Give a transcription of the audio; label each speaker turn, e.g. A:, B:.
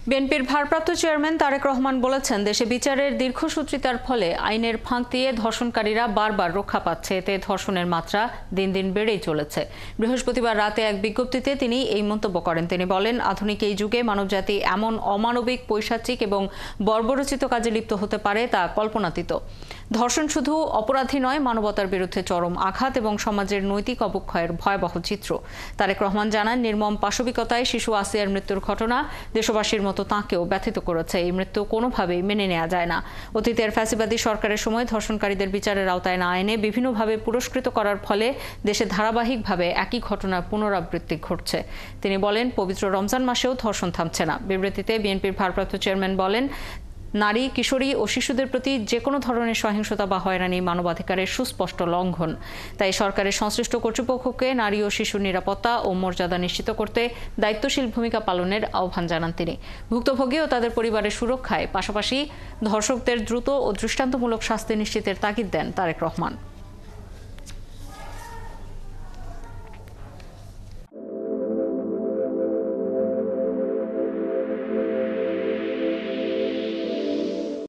A: বিএনপির ভারপ্রাপ্ত চেয়ারম্যান তারেক রহমান বলেছেন, দেশে বিচারের দীর্ঘসূত্রিতার ফলে আইনের ফাঁক দিয়ে ধর্ষণকারীরা বারবার রক্ষা পাচ্ছে। এতে ধর্ষণের মাত্রা দিন দিন বেড়েই চলেছে। বৃহস্পতিবার রাতে এক বিজ্ঞপ্তিতে তিনি এই মন্তব্য করেন। তিনি বলেন, আধুনিক এই যুগে মানবজাতি এমন অমানবিক, পৈশাচিক এবং বর্বরচিত কাজে লিপ্ত হতে পারে তা কল্পনাতীত। ধর্ষণ শুধু অপরাধী নয়, মানবতার বিরুদ্ধে চরম আঘাত এবং সমাজের নৈতিক অবক্ষয়ের ভয়াবহ চিত্র। তারেক রহমান জানান, নির্মম পাশবিকতায় শিশু আসিয়ার মৃত্যুর ঘটনা দেশবাসীর মতো তাঁকেও ব্যথিত করেছে। এই মৃত্যু কোনোভাবেই মেনে নেওয়া যায় না। অতীতের ফ্যাসিবাদী সরকারের সময় ধর্ষণকারীদের বিচারের আওতায় না এনে বিভিন্নভাবে পুরস্কৃত করার ফলে দেশে ধারাবাহিকভাবে একই ঘটনার পুনরাবৃত্তি ঘটছে। তিনি বলেন, পবিত্র রমজান মাসেও ধর্ষণ থামছে না। বিবৃতিতে বিএনপির ভারপ্রাপ্ত চেয়ারম্যান বলেন, নারী, কিশোরী ও শিশুদের প্রতি যে কোনো ধরনের সহিংসতা বা হয়রানি মানবাধিকারের সুস্পষ্ট লঙ্ঘন। তাই সরকারের সংশ্লিষ্ট কর্তৃপক্ষকে নারী ও শিশুর নিরাপত্তা ও মর্যাদা নিশ্চিত করতে দায়িত্বশীল ভূমিকা পালনের আহ্বান জানান তিনি। ভুক্তভোগী ও তাদের পরিবারের সুরক্ষায় পাশাপাশি ধর্ষকদের দ্রুত ও দৃষ্টান্তমূলক শাস্তি নিশ্চিতের তাগিদ দেন তারেক রহমান।